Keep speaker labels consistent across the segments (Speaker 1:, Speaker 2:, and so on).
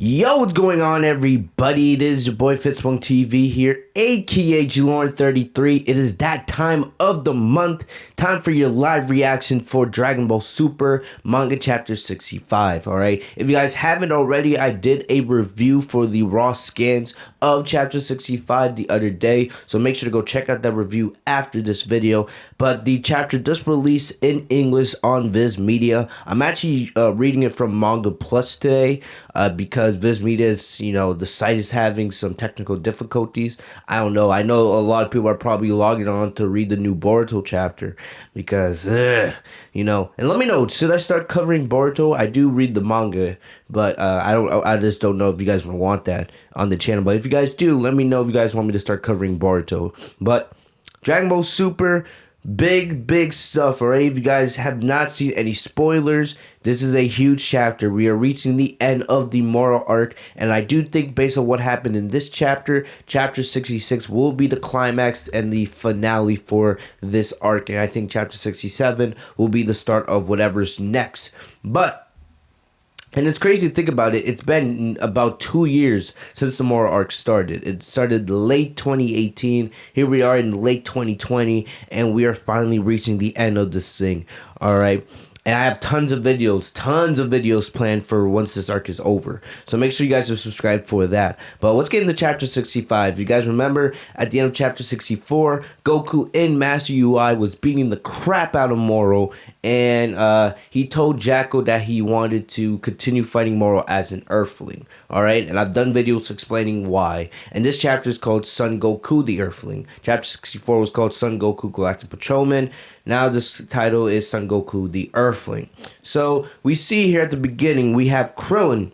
Speaker 1: Yo, what's going on, everybody? It is your boy Fitzwong TV here, aka Glorn33. It is that time of the month, time for your live reaction for Dragon Ball Super manga chapter 65. Alright, if you guys haven't already, I did a review for the raw scans of chapter 65 the other day, so make sure to go check out that review after this video. But the chapter just released in English on Viz Media. I'm actually reading it from Manga Plus today because Viz Media is, the site is having some technical difficulties. I don't know. I know a lot of people are probably logging on to read the new Boruto chapter because, and let me know, should I start covering Boruto? I do read the manga, but I just don't know if you guys want that on the channel. But if you guys do, let me know if you guys want me to start covering Boruto. But Dragon Ball Super, big stuff. Alright, if you guys have not seen any spoilers, this is a huge chapter. We are reaching the end of the Moro arc, and I do think based on what happened in this chapter, chapter 66 will be the climax and the finale for this arc, and I think chapter 67 will be the start of whatever's next. And it's crazy to think about it. It's been about 2 years since the Moro arc started. It started late 2018. Here we are in late 2020, and we are finally reaching the end of this thing. All right. And I have tons of videos planned for once this arc is over. So make sure you guys are subscribed for that. But let's get into chapter 65. You guys remember at the end of chapter 64, Goku in Master UI was beating the crap out of Moro. And he told Jacko that he wanted to continue fighting Moro as an Earthling. Alright? And I've done videos explaining why. And this chapter is called Son Goku the Earthling. Chapter 64 was called Son Goku Galactic Patrolman. Now this title is Son Goku the Earthling. So we see here at the beginning we have Krillin.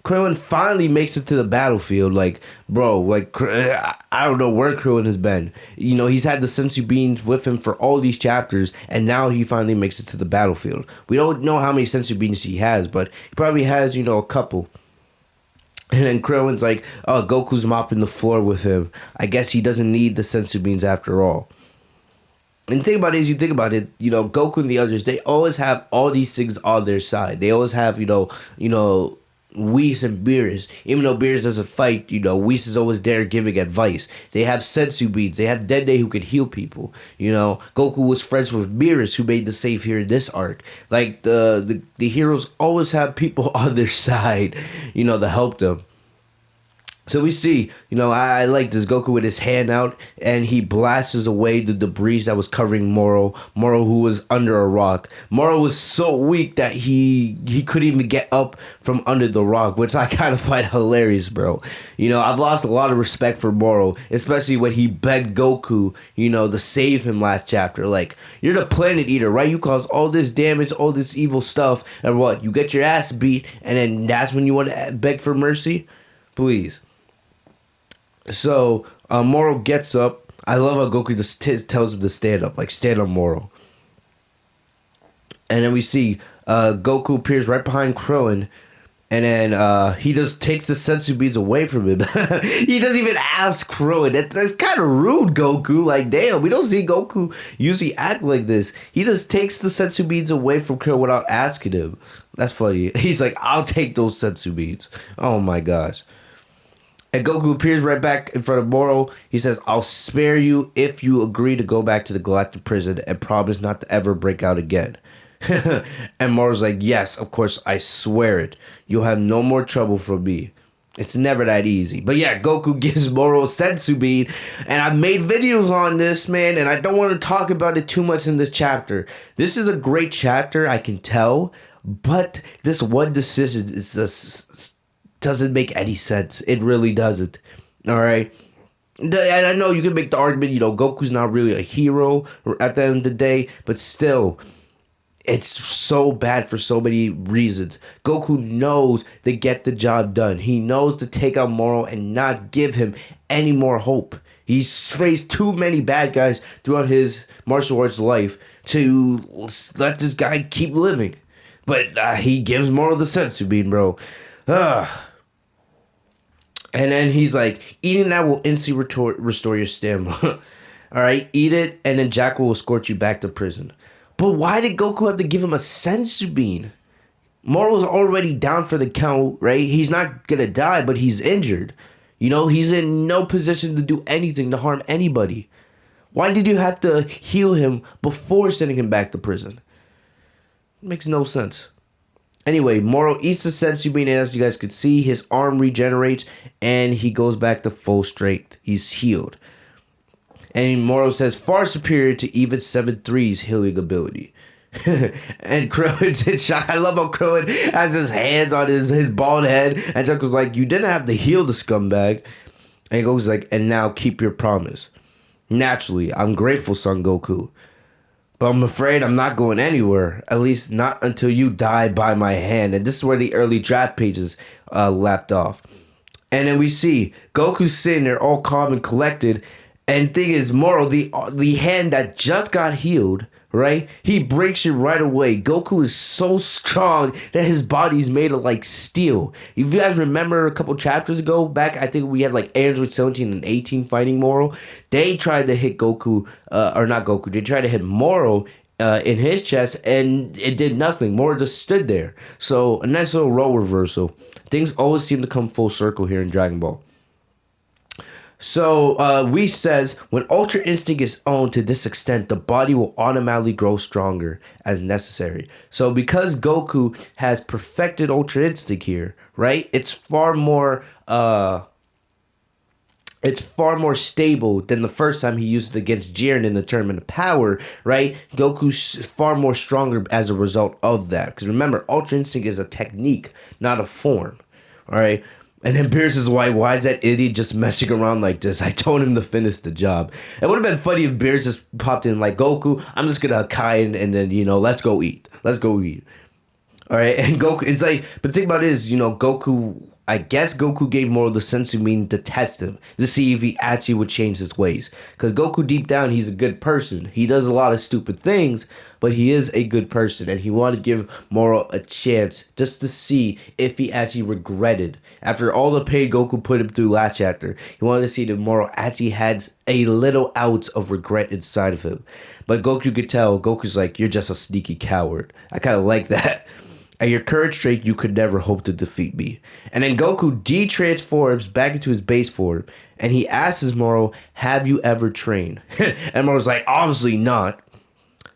Speaker 1: Krillin finally makes it to the battlefield. I don't know where Krillin has been. He's had the sensu beans with him for all these chapters, and now he finally makes it to the battlefield. We don't know how many sensu beans he has, but he probably has, a couple. And then Krillin's like, oh, Goku's mopping the floor with him. I guess he doesn't need the sensu beans after all. And the thing about it is, you think about it, Goku and the others, they always have all these things on their side. They always have, Whis and Beerus. Even though Beerus doesn't fight, Whis is always there giving advice. They have sensu beans. They have Dende who could heal people. Goku was friends with Beerus, who made the save here in this arc. Like, the heroes always have people on their side, to help them. So we see, I like this Goku with his hand out, and he blasts away the debris that was covering Moro, who was under a rock. Moro was so weak that he couldn't even get up from under the rock, which I kind of find hilarious, bro. I've lost a lot of respect for Moro, especially when he begged Goku, to save him last chapter. Like, you're the planet eater, right? You caused all this damage, all this evil stuff, and what? You get your ass beat, and then that's when you want to beg for mercy? Please. So, Moro gets up. I love how Goku just tells him to stand up. Like, stand up, Moro. And then we see Goku appears right behind Krillin. And then he just takes the sensu beads away from him. He doesn't even ask Krillin. That's kind of rude, Goku. Like, damn, we don't see Goku usually act like this. He just takes the sensu beads away from Krillin without asking him. That's funny. He's like, I'll take those sensu beads. Oh, my gosh. And Goku appears right back in front of Moro. He says, I'll spare you if you agree to go back to the Galactic Prison and promise not to ever break out again. And Moro's like, yes, of course, I swear it. You'll have no more trouble from me. It's never that easy. But yeah, Goku gives Moro a sensu bean. And I've made videos on this, man, and I don't want to talk about it too much in this chapter. This is a great chapter, I can tell. But this one decision is just doesn't make any sense. It really doesn't. Alright? And I know you can make the argument, Goku's not really a hero at the end of the day, but still, it's so bad for so many reasons. Goku knows to get the job done. He knows to take out Moro and not give him any more hope. He's faced too many bad guys throughout his martial arts life to let this guy keep living. But he gives Moro the sensu bean, bro. And then he's like, eating that will instantly restore your stamina. Alright, eat it, and then Jacko will escort you back to prison. But why did Goku have to give him a sensu bean? Moro's already down for the count, right? He's not gonna die, but he's injured. He's in no position to do anything to harm anybody. Why did you have to heal him before sending him back to prison? It makes no sense. Anyway, Moro eats the senzu bean, and as you guys can see, his arm regenerates, and he goes back to full strength. He's healed. And Moro says, far superior to even 7-3's healing ability. And Krill's in shock. I love how Krillin has his hands on his bald head. And Chuck was like, you didn't have to heal the scumbag. And he goes like, and now keep your promise. Naturally, I'm grateful, Son Goku. But I'm afraid I'm not going anywhere. At least not until you die by my hand. And this is where the early draft pages left off. And then we see Goku sitting there all calm and collected. And thing is, Moro, the hand that just got healed, right? He breaks it right away. Goku is so strong that his body's made of like steel. If you guys remember a couple chapters ago, back I think we had like Android 17 and 18 fighting Moro. They tried to hit Goku, or not Goku. They tried to hit Moro in his chest, and it did nothing. Moro just stood there. So a nice little role reversal. Things always seem to come full circle here in Dragon Ball. So, Whis says, when Ultra Instinct is owned to this extent, the body will automatically grow stronger as necessary. So, because Goku has perfected Ultra Instinct here, right, it's far more stable than the first time he used it against Jiren in the Tournament of Power, right? Goku's far more stronger as a result of that. Because remember, Ultra Instinct is a technique, not a form, all right? And then Beerus is why is that idiot just messing around like this? I told him to finish the job. It would have been funny if Beerus just popped in like, Goku, I'm just gonna Kai and then, let's go eat. Let's go eat. Alright, and Goku, it's like, but the thing about it is, Goku, I guess Goku gave Moro the sensu meaning to test him, to see if he actually would change his ways. Because Goku, deep down, he's a good person. He does a lot of stupid things, but he is a good person. And he wanted to give Moro a chance just to see if he actually regretted. After all the pain Goku put him through last chapter, he wanted to see if Moro actually had a little ounce of regret inside of him. But Goku could tell, Goku's like, you're just a sneaky coward. I kind of like that. At your current strength, you could never hope to defeat me. And then Goku de-transforms back into his base form, and he asks Moro, have you ever trained? And Moro's like, obviously not.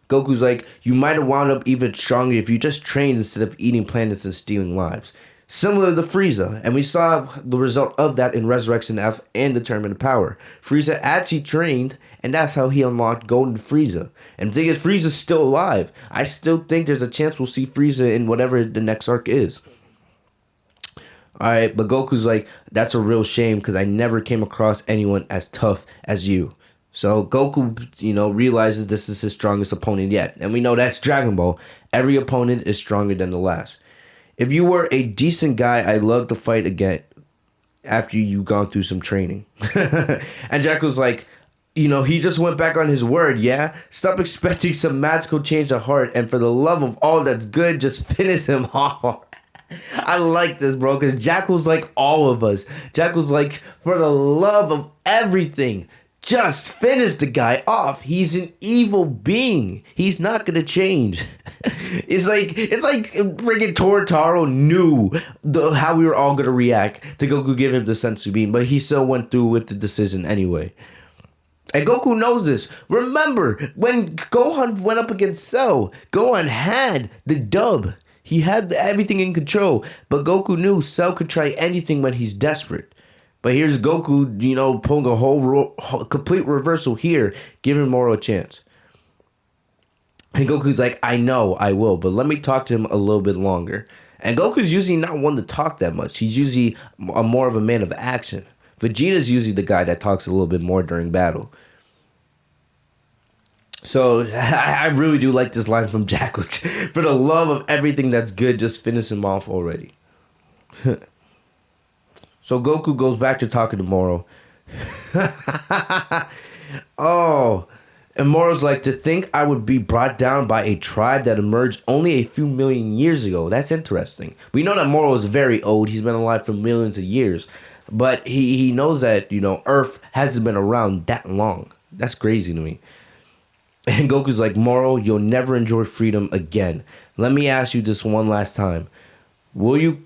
Speaker 1: Goku's like, you might have wound up even stronger if you just trained instead of eating planets and stealing lives. Similar to Frieza, and we saw the result of that in Resurrection F and the Tournament of Power. Frieza actually trained, and that's how he unlocked Golden Frieza. And the thing is, Frieza's still alive. I still think there's a chance we'll see Frieza in whatever the next arc is. Alright, but Goku's like, that's a real shame because I never came across anyone as tough as you. So Goku, realizes this is his strongest opponent yet. And we know that's Dragon Ball. Every opponent is stronger than the last. If you were a decent guy, I'd love to fight again after you've gone through some training. And Jack was like, he just went back on his word, yeah? Stop expecting some magical change of heart, and for the love of all that's good, just finish him off. I like this, bro, because Jack was like all of us. Jack was like, for the love of everything, just finish the guy off. He's an evil being. He's not gonna change. It's like friggin' Tortaro knew how we were all gonna react to Goku giving him the sensu bean, but he still went through with the decision anyway. And Goku knows this. Remember, when Gohan went up against Cell, Gohan had the dub. He had everything in control, but Goku knew Cell could try anything when he's desperate. But here's Goku, pulling a whole complete reversal here, giving Moro a chance. And Goku's like, I know, I will, but let me talk to him a little bit longer. And Goku's usually not one to talk that much. He's usually more of a man of action. Vegeta's usually the guy that talks a little bit more during battle. So I really do like this line from Jack. For the love of everything that's good, just finish him off already. So Goku goes back to talking to Moro. Oh, and Moro's like, to think I would be brought down by a tribe that emerged only a few million years ago. That's interesting. We know that Moro is very old. He's been alive for millions of years. But he knows that, Earth hasn't been around that long. That's crazy to me. And Goku's like, Moro, you'll never enjoy freedom again. Let me ask you this one last time. Will you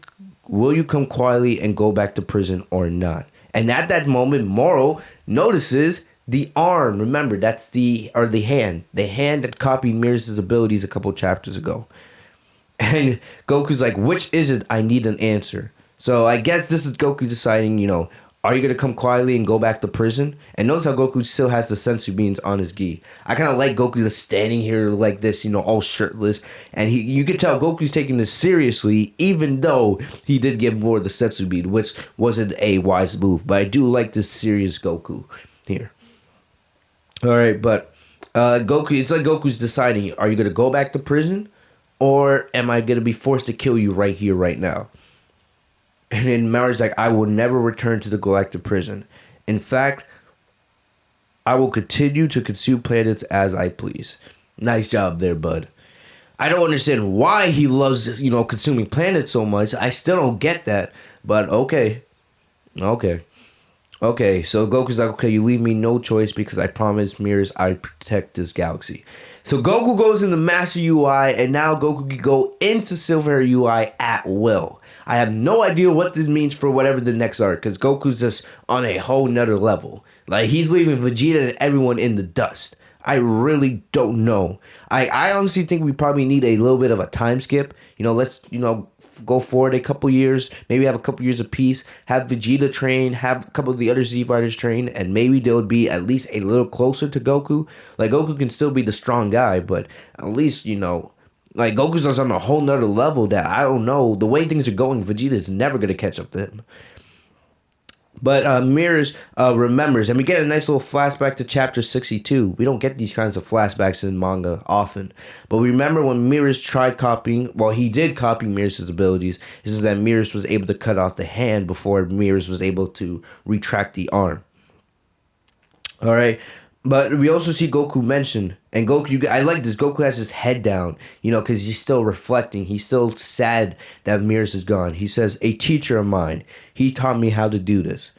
Speaker 1: will you come quietly and go back to prison or not? And at that moment, Moro notices the arm. Remember, that's the hand. The hand that copied Mirror's abilities a couple chapters ago. And Goku's like, which is it? I need an answer. So I guess this is Goku deciding, are you gonna come quietly and go back to prison? And notice how Goku still has the sensu beans on his gi. I kind of like Goku just standing here like this, all shirtless, and you can tell Goku's taking this seriously, even though he did give more the sensu bean, which wasn't a wise move. But I do like this serious Goku here. All right, but Goku, it's like Goku's deciding: are you gonna go back to prison, or am I gonna be forced to kill you right here, right now? And then Maury's like, I will never return to the galactic prison. In fact, I will continue to consume planets as I please. Nice job there, bud. I don't understand why he loves, consuming planets so much. I still don't get that. But okay. Okay, so Goku's like, okay, you leave me no choice because I promised Mirrors I'd protect this galaxy. So Goku goes into Master UI, and now Goku can go into Silver UI at will. I have no idea what this means for whatever the next arc, because Goku's just on a whole nother level. Like, he's leaving Vegeta and everyone in the dust. I really don't know. I honestly think we probably need a little bit of a time skip. Let's, go forward a couple years, maybe have a couple years of peace, have Vegeta train, have a couple of the other Z Fighters train, and maybe they would be at least a little closer to Goku. Like, Goku can still be the strong guy, but at least, like, Goku's just on a whole nother level that I don't know. The way things are going, Vegeta is never going to catch up to him. But Mirrors remembers, and we get a nice little flashback to chapter 62. We don't get these kinds of flashbacks in manga often. But we remember when Mirrors tried copying, well, he did copy Mirrors' abilities. This is that Mirrors was able to cut off the hand before Mirrors was able to retract the arm. All right. But we also see Goku mentioned, and Goku, I like this, Goku has his head down, because he's still reflecting. He's still sad that Mirrors is gone. He says, a teacher of mine, he taught me how to do this.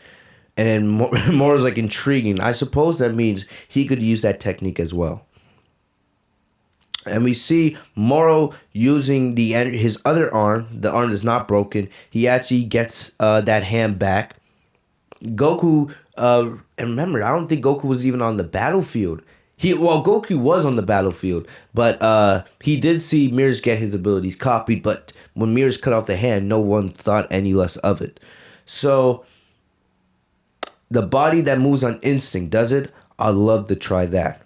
Speaker 1: And then Moro's like, intriguing. I suppose that means he could use that technique as well. And we see Moro using his other arm, the arm that's not broken. He actually gets that hand back. Goku, and remember, I don't think Goku was even on the battlefield. Goku was on the battlefield, but he did see Mirrors get his abilities copied, but when Mirrors cut off the hand, no one thought any less of it. So, the body that moves on instinct, does it? I'd love to try that.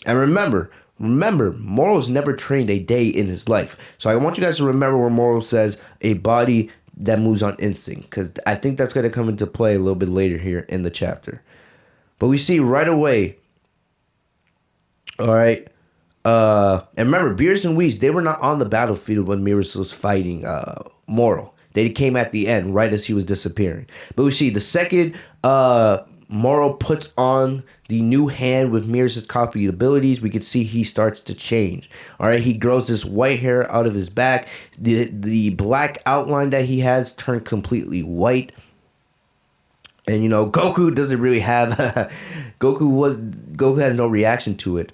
Speaker 1: And remember, Moro's never trained a day in his life. So I want you guys to remember where Moro says a body that moves on instinct, because I think that's going to come into play a little bit later here in the chapter. But we see right away, all right, and remember, Beerus and Whis, they were not on the battlefield when Mirrors was fighting Moro. They came at the end, right as he was disappearing. But we see the second Moro puts on the new hand with Mirrors' copied abilities, we can see he starts to change. All right, he grows this white hair out of his back. The black outline that he has turned completely white. And Goku doesn't really have Goku has no reaction to it.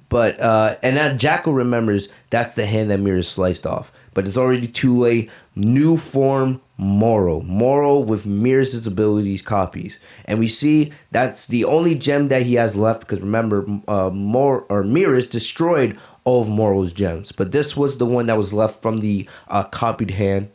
Speaker 1: But and now Jackal remembers that's the hand that Mirrors sliced off. But it's already too late. New form Moro with Mirrors' abilities copies. And we see that's the only gem that he has left, because remember, Mirrors destroyed all of Moro's gems. But this was the one that was left from the copied hand.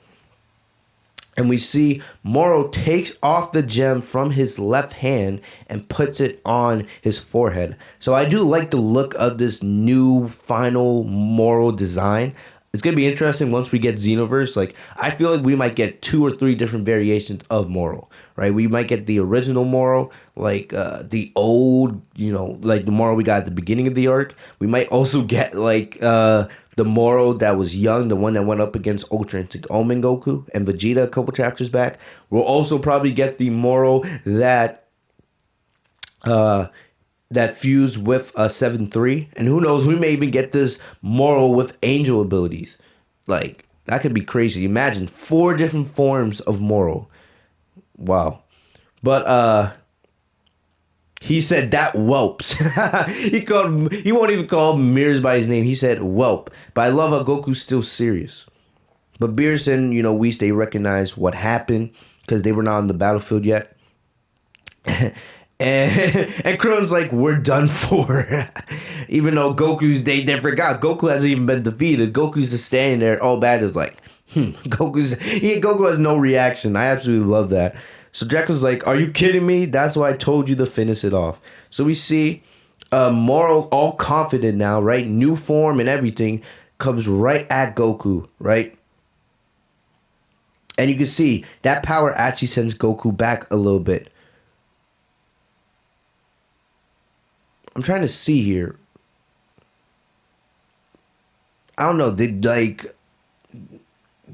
Speaker 1: And we see Moro takes off the gem from his left hand and puts it on his forehead. So I do like the look of this new final Moro design. It's going to be interesting once we get Xenoverse. Like, I feel like we might get 2 or 3 different variations of Moro, right? We might get the original Moro, like the old, like the Moro we got at the beginning of the arc. We might also get like the Moro that was young, the one that went up against Ultra Instinct Omen Goku and Vegeta a couple chapters back. We'll also probably get the Moro that fused with 7-3, and who knows, we may even get this Moro with angel abilities. Like, that could be crazy. Imagine 4 different forms of Moro. Wow. But He said that whelps. He won't even call Mirrors by his name. He said whelp. But I love how Goku's still serious. But Beerus and Whis, they recognize what happened because they were not on the battlefield yet. and and Krillin's like, we're done for. Even though they forgot Goku hasn't even been defeated. Goku's just standing there all bad is like, Goku has no reaction. I absolutely love that. So Draco's like, are you kidding me? That's why I told you to finish it off. So we see Moro all confident now, right? New form and everything comes right at Goku, right? And you can see that power actually sends Goku back a little bit. I'm trying to see here. I don't know.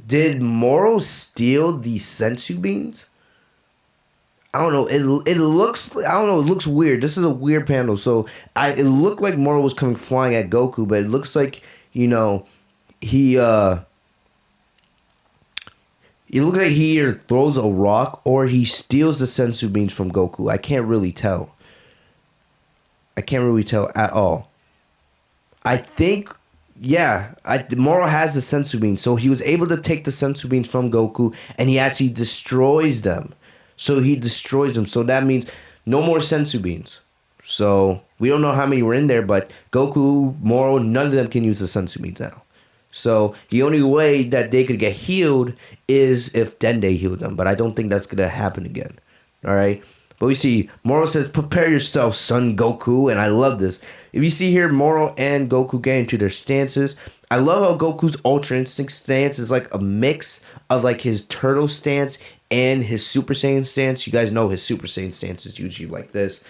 Speaker 1: Did Moro steal the sensu beans? I don't know. It looks. I don't know. It looks weird. This is a weird panel. So it looked like Moro was coming flying at Goku, but it looks like he It looks like he either throws a rock or he steals the sensu beans from Goku. I can't really tell. I can't really tell at all. I think, yeah, Moro has the sensu beans, so he was able to take the sensu beans from Goku, and he actually destroys them. So he destroys them. So that means no more sensu beans. So we don't know how many were in there, but Goku, Moro, none of them can use the sensu beans now. So the only way that they could get healed is if Dende healed them, but I don't think that's gonna happen again. All right. But we see Moro says, prepare yourself, son Goku. And I love this. If you see here, Moro and Goku get into their stances. I love how Goku's Ultra Instinct stance is like a mix of like his turtle stance and his Super Saiyan stance. You guys know his Super Saiyan stance is usually like this.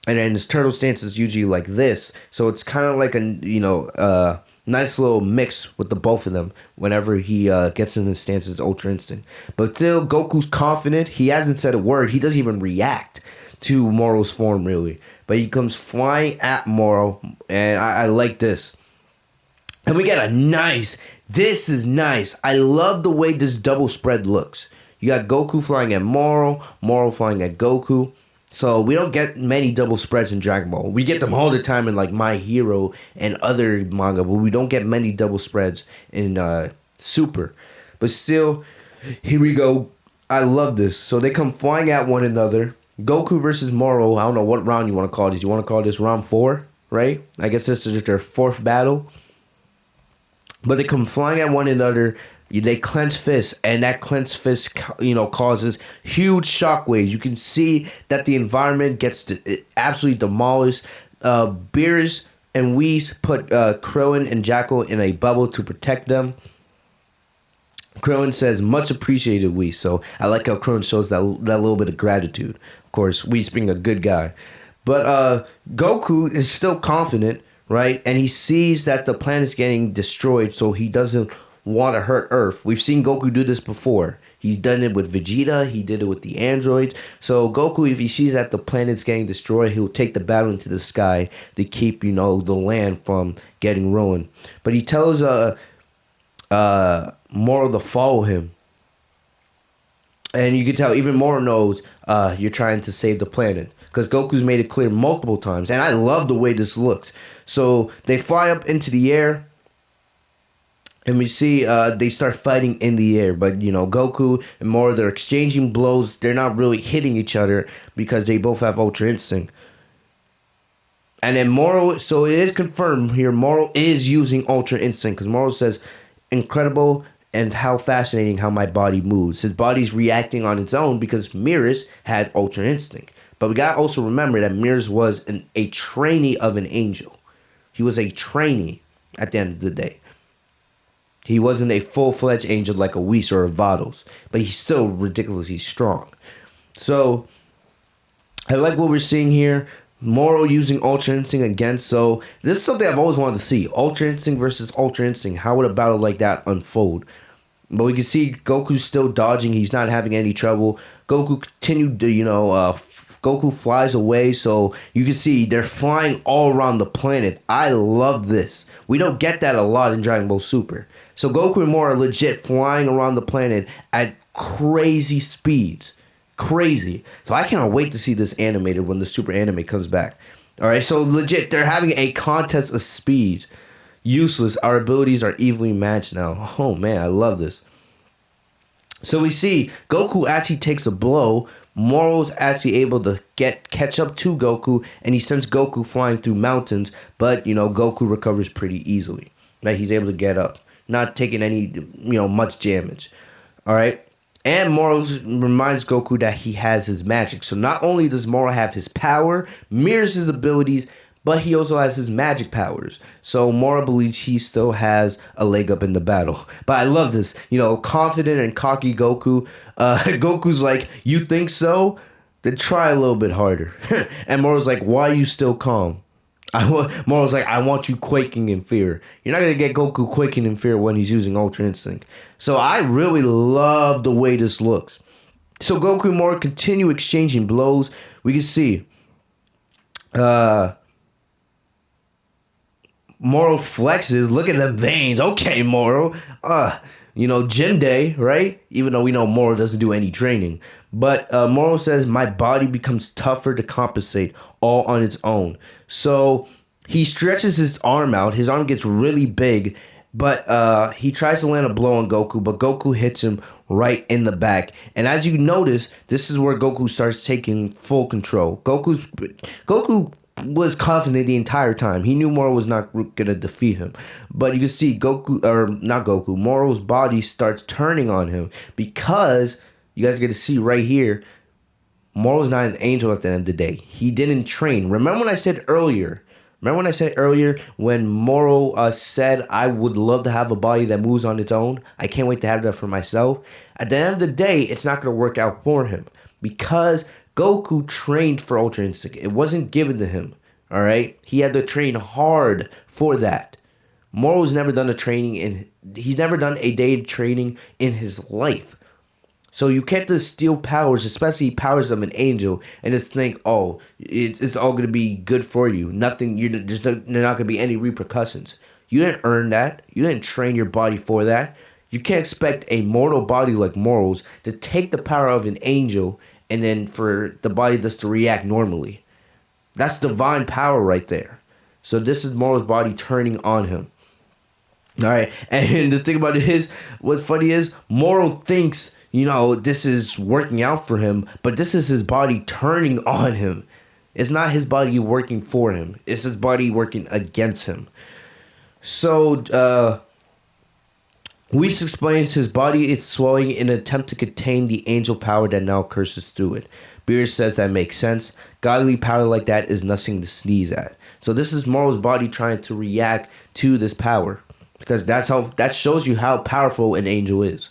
Speaker 1: And then his turtle stance is usually like this. So it's kind of like a, nice little mix with the both of them whenever he gets in his stance as Ultra Instinct. But still, Goku's confident. He hasn't said a word. He doesn't even react to Moro's form, really. But he comes flying at Moro, and I like this. And we get this is nice. I love the way this double spread looks. You got Goku flying at Moro, Moro flying at Goku. So we don't get many double spreads in Dragon Ball. We get them all the time in like My Hero and other manga, but we don't get many double spreads in Super. But still, here we go. I love this. So they come flying at one another. Goku versus Moro. I don't know what round you want to call this. You want to call this round 4, right? I guess this is their 4th battle. But they come flying at one another. They clench fists, and that clenched fist, causes huge shockwaves. You can see that the environment gets absolutely demolished. Beerus and Whis put Krillin and Jackal in a bubble to protect them. Krillin says, much appreciated, Whis. So I like how Krillin shows that little bit of gratitude. Of course, Whis being a good guy. But Goku is still confident, right? And he sees that the planet's getting destroyed, so he doesn't want to hurt Earth. We've seen Goku do this before. He's done it with Vegeta. He did it with the androids. So Goku, if he sees that the planet's getting destroyed, he'll take the battle into the sky to keep, the land from getting ruined. But he tells Moro to follow him. And you can tell even Moro knows you're trying to save the planet. Because Goku's made it clear multiple times. And I love the way this looks. So they fly up into the air. And we see they start fighting in the air. But, Goku and Moro, they're exchanging blows. They're not really hitting each other because they both have Ultra Instinct. And then Moro, so it is confirmed here, Moro is using Ultra Instinct. Because Moro says, incredible and how fascinating how my body moves. His body's reacting on its own because Mirrors had Ultra Instinct. But we got to also remember that Mirrors was a trainee of an angel. He was a trainee at the end of the day. He wasn't a full-fledged angel like a Whis or a Vados, but he's still ridiculously strong. So, I like what we're seeing here. Moro using Ultra Instinct again. So, this is something I've always wanted to see. Ultra Instinct versus Ultra Instinct. How would a battle like that unfold? But we can see Goku's still dodging. He's not having any trouble. Goku continued to, Goku flies away, so you can see they're flying all around the planet. I love this. We don't get that a lot in Dragon Ball Super. So Goku and Moro are legit flying around the planet at crazy speeds. crazy. So I cannot wait to see this animated when the Super Anime comes back. All right, so legit, they're having a contest of speed. Useless. Our abilities are evenly matched now. Oh man, I love this. So we see Goku actually takes a blow. Moro's actually able to catch up to Goku, and he sends Goku flying through mountains. But Goku recovers pretty easily. Like he's able to get up, not taking any much damage. All right. And Moro reminds Goku that he has his magic. So not only does Moro have his power, mirrors his abilities, but he also has his magic powers. So Moro believes he still has a leg up in the battle. But I love this, confident and cocky Goku. Goku's like, you think so? Then try a little bit harder. And Moro's like, why are you still calm? Moro's like, I want you quaking in fear. You're not going to get Goku quaking in fear when he's using Ultra Instinct. So I really love the way this looks. So Goku and Moro continue exchanging blows. We can see Moro flexes. Look at the veins. Okay, Moro. Gym day, right? Even though we know Moro doesn't do any training. But Moro says, my body becomes tougher to compensate all on its own. So he stretches his arm out. His arm gets really big. But he tries to land a blow on Goku. But Goku hits him right in the back. And as you notice, this is where Goku starts taking full control. Goku was confident the entire time. He knew Moro was not going to defeat him. But you can see Moro's body starts turning on him because you guys get to see right here, Moro's not an angel at the end of the day. He didn't train. Remember when I said earlier when Moro said, I would love to have a body that moves on its own. I can't wait to have that for myself. At the end of the day, it's not going to work out for him because Goku trained for Ultra Instinct. It wasn't given to him. All right? He had to train hard for that. Moro's never done he's never done a day of training in his life. So you can't just steal powers, especially powers of an angel, and just think, oh, it's all going to be good for you. Nothing, there's not going to be any repercussions. You didn't earn that. You didn't train your body for that. You can't expect a mortal body like Moro's to take the power of an angel and then for the body just to react normally. That's divine power right there. So this is Moro's body turning on him. All right, and the thing about it is, what's funny is, Moro thinks, this is working out for him, but this is his body turning on him. It's not his body working for him. It's his body working against him. So, Whis explains his body is swelling in an attempt to contain the angel power that now curses through it. Beerus says that makes sense. Godly power like that is nothing to sneeze at. So this is Moro's body trying to react to this power. Because that shows you how powerful an angel is.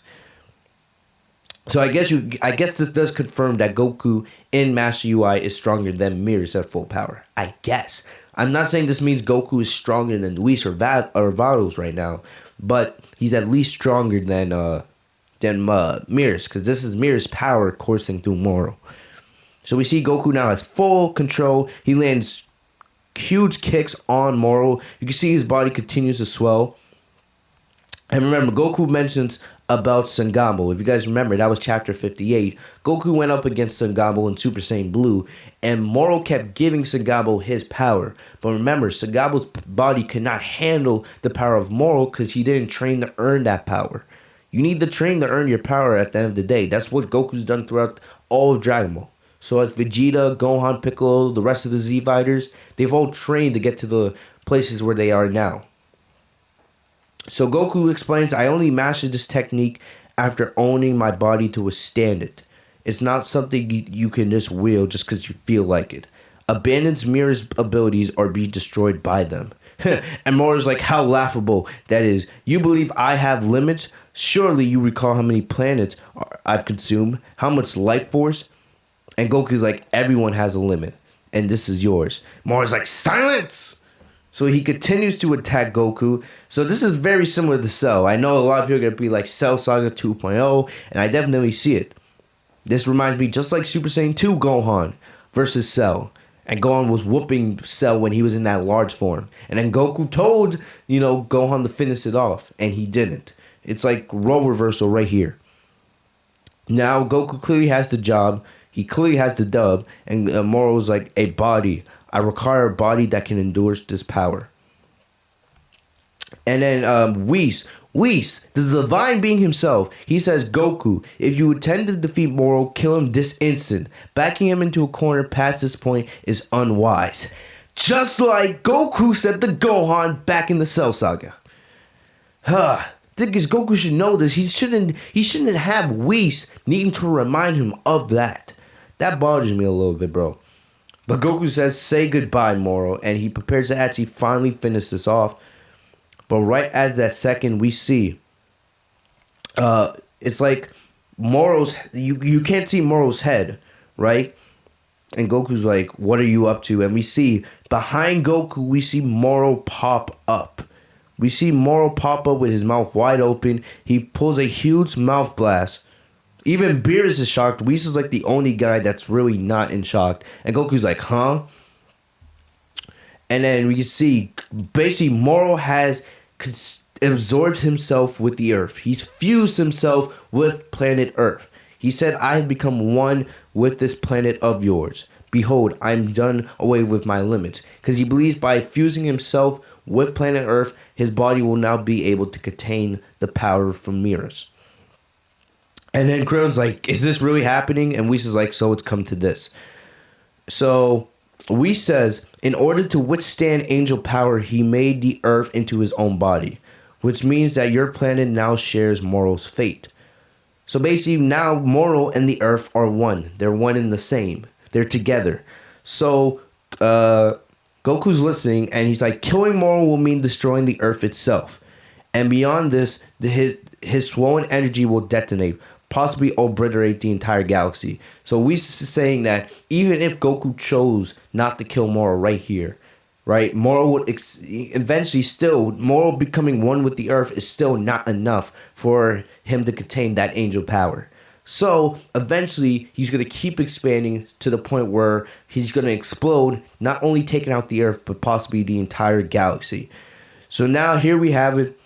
Speaker 1: So I guess this does confirm that Goku in Master UI is stronger than Beerus at full power. I guess. I'm not saying this means Goku is stronger than Whis or Vados right now, but he's at least stronger than Beerus, because this is Beerus' power coursing through Moro. So we see Goku now has full control. He lands huge kicks on Moro. You can see his body continues to swell. And remember, Goku mentions about Sangamo. If you guys remember, that was chapter 58. Goku went up against Sangamo in Super Saiyan Blue, and Moro kept giving Sangamo his power. But remember, Sangamo's body could not handle the power of Moro because he didn't train to earn that power. You need to train to earn your power at the end of the day. That's what Goku's done throughout all of Dragon Ball. So as Vegeta, Gohan, Piccolo, the rest of the Z Fighters, they've all trained to get to the places where they are now. So Goku explains, I only mastered this technique after owning my body to withstand it. It's not something you can just wield just because you feel like it. Abandon Mirror's abilities or be destroyed by them. And Moro's like, how laughable that is. You believe I have limits? Surely you recall how many planets I've consumed, how much life force? And Goku's like, everyone has a limit, and this is yours. Moro's like, silence! So he continues to attack Goku. So this is very similar to Cell. I know a lot of people are going to be like Cell Saga 2.0, and I definitely see it. This reminds me just like Super Saiyan 2 Gohan versus Cell. And Gohan was whooping Cell when he was in that large form. And then Goku told, Gohan to finish it off, and he didn't. It's like role reversal right here. Now Goku clearly has the job. He clearly has the dub, and Moro's like a body. I require a body that can endure this power. And then Whis, the divine being himself, he says, Goku, if you intend to defeat Moro, kill him this instant. Backing him into a corner past this point is unwise. Just like Goku said to Gohan back in the Cell Saga. Huh. Think is Goku should know this. He shouldn't have Whis needing to remind him of that. That bothers me a little bit, bro. But Goku says, say goodbye, Moro, and he prepares to actually finally finish this off. But right at that second, we see, it's like Moro's, you can't see Moro's head, right? And Goku's like, what are you up to? And we see, behind Goku, we see Moro pop up. We see Moro pop up with his mouth wide open. He pulls a huge mouth blast. Even Beerus is shocked. Whis is like the only guy that's really not in shock. And Goku's like, huh? And then we can see, basically, Moro has absorbed himself with the Earth. He's fused himself with planet Earth. He said, I have become one with this planet of yours. Behold, I am done away with my limits. Because he believes by fusing himself with planet Earth, his body will now be able to contain the power from mirrors. And then Krillin's like, is this really happening? And Whis is like, so it's come to this. So Whis says, in order to withstand angel power, he made the Earth into his own body. Which means that your planet now shares Moro's fate. So basically now Moro and the Earth are one. They're one and the same. They're together. So Goku's listening and he's like, killing Moro will mean destroying the Earth itself. And beyond this, his swollen energy will detonate, possibly obliterate the entire galaxy. So Whis is saying that even if Goku chose not to kill Moro right here, right, Moro would eventually still, Moro becoming one with the Earth is still not enough for him to contain that angel power. So eventually he's going to keep expanding to the point where he's going to explode, not only taking out the Earth, but possibly the entire galaxy. So now here we have it.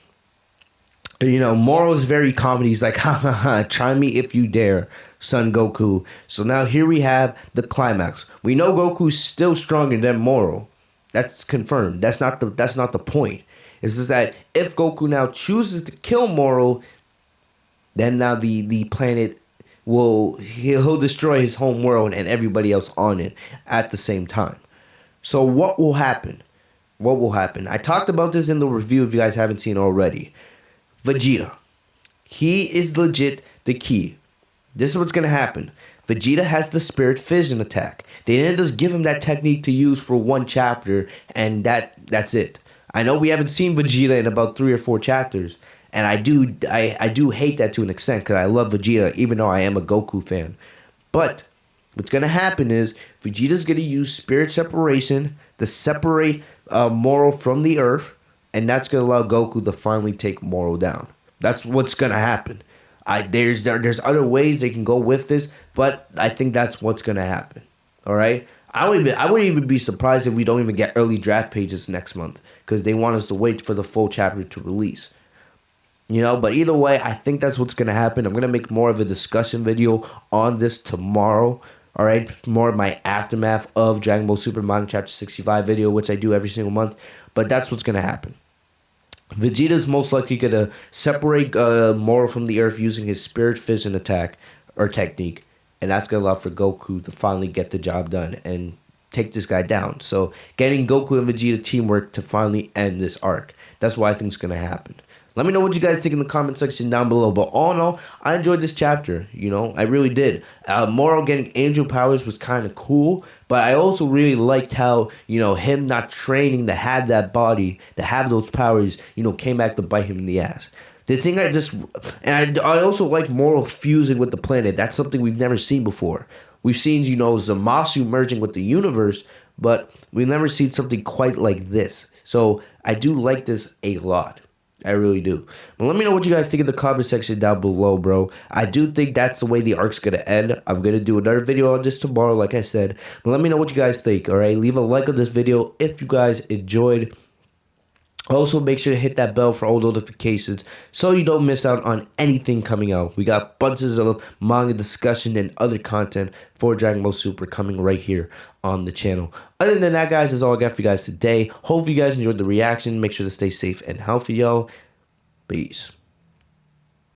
Speaker 1: You know, Moro's very confident. He's like, ha ha ha, try me if you dare, son Goku. So now here we have the climax. We know Goku's still stronger than Moro. That's confirmed. That's not the point. It's just that if Goku now chooses to kill Moro, then now the planet he'll destroy his home world and everybody else on it at the same time. So what will happen? What will happen? I talked about this in the review if you guys haven't seen already. Vegeta. He is legit the key. This is what's going to happen. Vegeta has the spirit fission attack. They didn't just give him that technique to use for one chapter and that's it. I know we haven't seen Vegeta in about 3 or 4 chapters. And I do hate that to an extent because I love Vegeta even though I am a Goku fan. But what's going to happen is Vegeta's going to use spirit separation to separate Moro from the Earth. And that's going to allow Goku to finally take Moro down. That's what's going to happen. There's other ways they can go with this, but I think that's what's going to happen. All right? I wouldn't even be surprised if we don't even get early draft pages next month because they want us to wait for the full chapter to release. You know, but either way, I think that's what's going to happen. I'm going to make more of a discussion video on this tomorrow. All right, more of my aftermath of Dragon Ball Super Manga Chapter 65 video, which I do every single month. But that's what's going to happen. Vegeta's most likely going to separate Moro from the Earth using his Spirit Fission attack or technique. And that's going to allow for Goku to finally get the job done and take this guy down. So getting Goku and Vegeta teamwork to finally end this arc. That's what I think is going to happen. Let me know what you guys think in the comment section down below. But all in all, I enjoyed this chapter. You know, I really did. Moro getting angel powers was kind of cool. But I also really liked how, you know, him not training to have that body, to have those powers, you know, came back to bite him in the ass. The thing I also like Moro fusing with the planet. That's something we've never seen before. We've seen, you know, Zamasu merging with the universe. But we've never seen something quite like this. So I do like this a lot. I really do. But let me know what you guys think in the comment section down below, bro. I do think that's the way the arc's going to end. I'm going to do another video on this tomorrow, like I said. But let me know what you guys think, all right? Leave a like on this video if you guys enjoyed. Also, make sure to hit that bell for all notifications so you don't miss out on anything coming out. We got bunches of manga discussion and other content for Dragon Ball Super coming right here on the channel. Other than that, guys, that's all I got for you guys today. Hope you guys enjoyed the reaction. Make sure to stay safe and healthy, y'all. Peace.